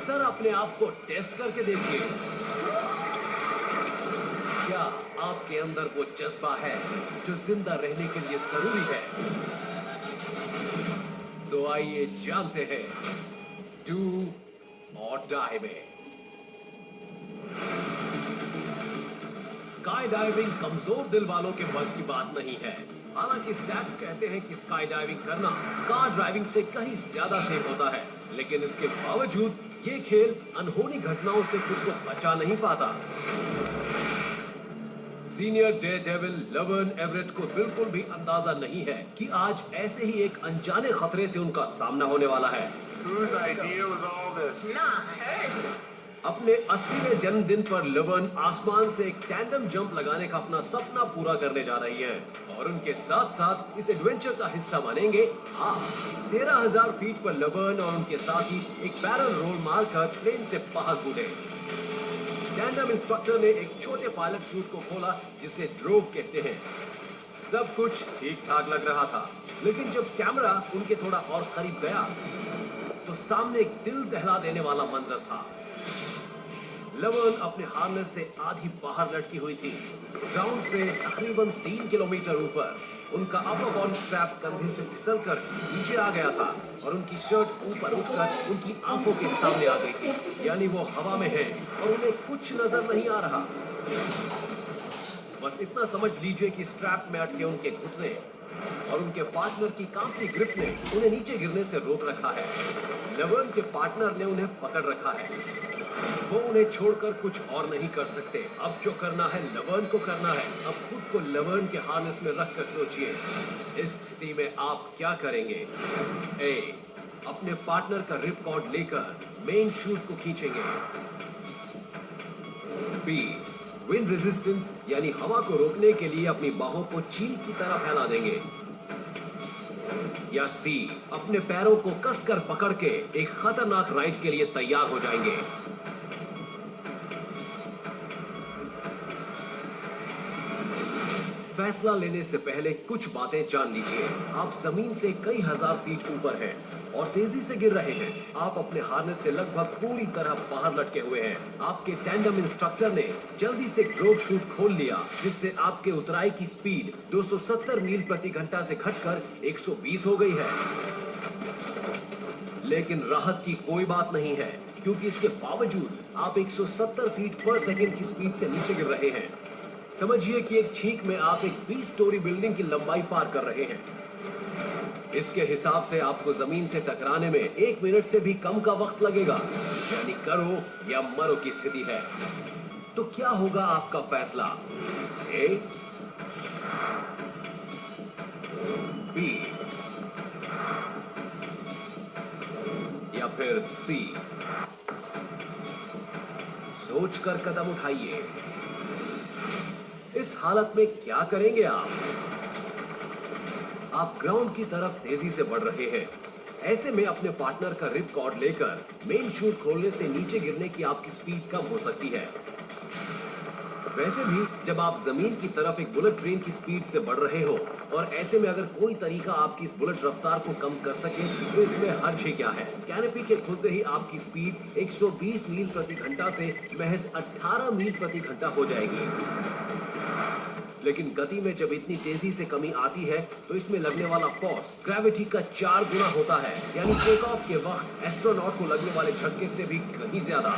Sir अपने आप को टेस्ट करके देखिए। क्या आपके अंदर वो जज्बा है जो जिंदा रहने के लिए जरूरी है? तो आइए जानते हैं डू और डाई में। स्काई डाइविंग कमजोर दिल वालों के बस की बात नहीं है। हालांकि स्टैट्स कहते हैं कि स्काई डाइविंग करना कार ड्राइविंग से कहीं ज्यादा सेफ होता है, लेकिन इसके बावजूद ये खेल अनहोनी घटनाओं से खुद को बचा नहीं पाता। सीनियर डेयरडेविल लवर्न एवरेट को बिल्कुल भी अंदाजा नहीं है कि आज ऐसे ही एक अनजाने खतरे से उनका सामना होने वाला है। Whose idea was all this? Not hers. अपने 80वें जन्मदिन पर लवर्न आसमान से एक टैंडम जंप लगाने का अपना सपना पूरा करने जा रही हैं और उनके साथ साथ इस एडवेंचर का हिस्सा बनेंगे आप। 13,000 फीट पर लवर्न और उनके साथी एक बैरल रोल मारकर प्लेन से बाहर कूदे। टैंडम इंस्ट्रक्टर ने एक छोटे पायलट शूट को खोला जिसे ड्रोप कहते हैं। सब कुछ ठीक ठाक लग रहा था, लेकिन जब कैमरा उनके थोड़ा और करीब गया तो सामने एक दिल दहला देने वाला मंजर था। लवर्न अपने हार्नेस से आधी बाहर लटकी हुई थी। ग्राउंड से तकरीबन 3 किलोमीटर ऊपर उनका अपर बॉडी स्ट्रैप कंधे से फिसलकर नीचे आ गया था और उनकी शर्ट ऊपर उठकर उनकी आंखों के सामने आ गई थी। यानी वो हवा में है और उन्हें कुछ नजर नहीं आ रहा। बस इतना समझ लीजिए कि स्ट्रैप में अटके उनके घुटने और उनके पार्टनर की कांपती ग्रिप ने उन्हें नीचे गिरने से रोक रखा है। लवर्न के पार्टनर ने उन्हें पकड़ रखा है। वो उन्हें छोड़कर कुछ और नहीं कर सकते। अब जो करना है लवर्न को करना है। अब खुद को लवर्न के हार्नेस में रखकर सोचिए, इस स्थिति में आप क्या करेंगे? ए, अपने पार्टनर का रिप कॉर्ड लेकर मेन शूट को खींचेंगे। बी, विंड रेजिस्टेंस यानी हवा को रोकने के लिए अपनी बाहों को चील की तरह फैला देंगे। या सी, अपने पैरों को कसकर पकड़ के एक खतरनाक राइड के लिए तैयार हो जाएंगे। फैसला लेने से पहले कुछ बातें जान लीजिए। आप जमीन से कई हजार फीट ऊपर हैं और तेजी से गिर रहे हैं। आप अपने हार्नेस से लगभग पूरी तरह बाहर लटके हुए हैं। आपके टैंडम इंस्ट्रक्टर ने जल्दी से ड्रोप शूट खोल लिया, जिससे आपके उतराई की स्पीड 270 मील प्रति घंटा से घटकर 120 हो गई है। लेकिन राहत की कोई बात नहीं है, क्योंकि इसके बावजूद आप 170 फीट पर सेकेंड की स्पीड से नीचे गिर रहे हैं। समझिए कि एक छींक में आप एक 20 स्टोरी बिल्डिंग की लंबाई पार कर रहे हैं। इसके हिसाब से आपको जमीन से टकराने में 1 मिनट से भी कम का वक्त लगेगा। यानी करो या मरो की स्थिति है। तो क्या होगा आपका फैसला? ए, बी या फिर सी? सोचकर कदम उठाइए। इस हालत में क्या करेंगे आप? आप ग्राउंड की तरफ तेजी से बढ़ रहे हैं। ऐसे में अपने पार्टनर का रिप कॉर्ड लेकर मेन शूट खोलने से नीचे गिरने की आपकी स्पीड कम हो सकती है। वैसे भी जब आप जमीन की तरफ एक बुलेट ट्रेन की स्पीड से बढ़ रहे हो और ऐसे में अगर कोई तरीका आपकी इस बुलेट रफ्तार को कम कर सके तो इसमें हर्ज ही क्या है। कैनोपी के खुलते ही आपकी स्पीड 120 मील प्रति घंटा से महज 18 मील प्रति घंटा हो जाएगी। लेकिन गति में जब इतनी तेजी से कमी आती है तो इसमें लगने वाला फोर्स ग्रेविटी का 4 गुना होता है। यानी टेक ऑफ के वक्त एस्ट्रोनॉट को लगने वाले झटके से भी कहीं ज्यादा।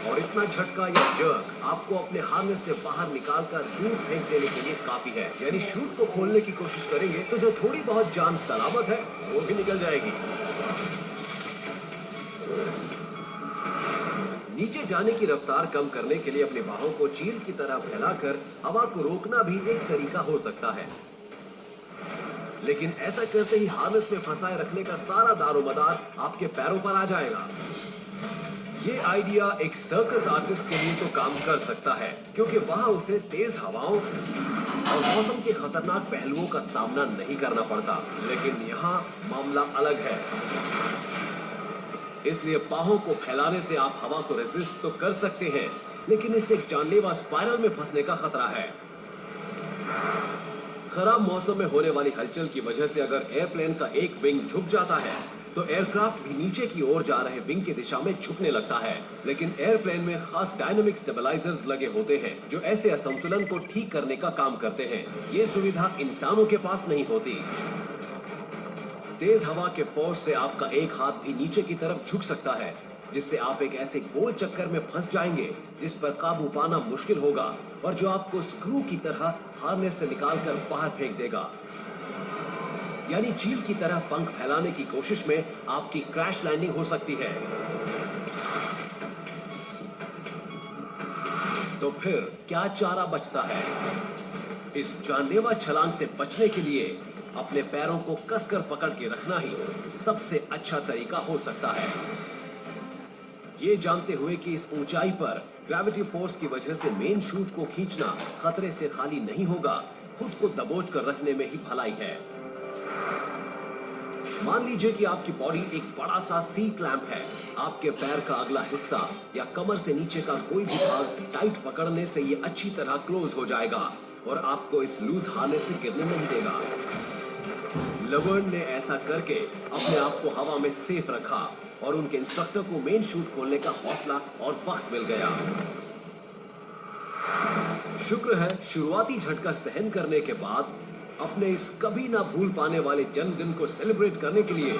और इतना झटका या जर्क आपको अपने हार्नेस से बाहर निकालकर दूर फेंक देने के लिए काफी है। यानी शूट को खोलने की कोशिश करेंगे तो जो थोड़ी बहुत जान सलामत है वो भी निकल जाएगी। नीचे जाने की रफ्तार कम करने के लिए अपनी बाहों को चील की तरह फैलाकर हवा को रोकना भी एक तरीका हो सकता है। लेकिन ऐसा करते ही हार्नेस में फंसाए रखने का सारा दारोमदार आपके पैरों पर आ जाएगा। ये आइडिया एक सर्कस आर्टिस्ट के लिए तो काम कर सकता है, क्योंकि वहां उसे तेज हवाओं और मौसम के खतरनाक पहलुओं का सामना नहीं करना पड़ता। लेकिन यहाँ मामला अलग है। इसलिए बाहों को फैलाने से आप हवा को रेजिस्ट तो कर सकते हैं, लेकिन इससे एक जानलेवा स्पाइरल में फंसने का खतरा है। खराब मौसम में होने वाली हलचल की वजह से अगर एयरप्लेन का एक विंग झुक जाता है तो एयरक्राफ्ट भी नीचे की ओर जा रहे विंग की दिशा में झुकने लगता है। लेकिन एयरप्लेन में खास डायनामिक स्टेबलाइजर्स लगे होते हैं जो ऐसे असंतुलन को ठीक करने का काम करते हैं। ये सुविधा इंसानों के पास नहीं होती। तेज हवा के फोर्स से आपका एक हाथ भी नीचे की तरफ झुक सकता है, जिससे आप एक ऐसे गोल चक्कर में फंस जाएंगे जिस पर काबू पाना मुश्किल होगा और जो आपको स्क्रू की तरह हार्नेस से निकालकर बाहर फेंक देगा। यानी चील की तरह पंख फैलाने की कोशिश में आपकी क्रैश लैंडिंग हो सकती है। तो फिर क्या चारा बचता है? इस जानलेवा छलांग से बचने के लिए अपने पैरों को कसकर पकड़ के रखना ही सबसे अच्छा तरीका हो सकता है। ये जानते हुए कि इस ऊंचाई पर ग्रेविटी फोर्स की वजह से मेन शूट को खींचना खतरे से खाली नहीं होगा, खुद को दबोच कर रखने में ही भलाई है। मान लीजिए कि आपकी बॉडी एक बड़ा सा सी क्लैंप है। आपके पैर का अगला हिस्सा या कमर से नीचे का कोई भी भाग टाइट पकड़ने से ये अच्छी तरह क्लोज हो जाएगा और आपको इस लूज हार्नेस से गिरने नहीं देगा। लवर्न ने ऐसा करके अपने आप को हवा में सेफ रखा और उनके इंस्ट्रक्टर को मेन शूट खोलने का हौसला और वक्त मिल गया। शुक्र है शुरुआती झटका सहन करने के बाद अपने इस कभी ना भूल पाने वाले जन्मदिन को सेलिब्रेट करने के लिए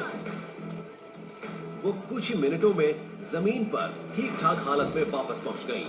वो कुछ ही मिनटों में जमीन पर ठीक ठाक हालत में वापस पहुंच गई।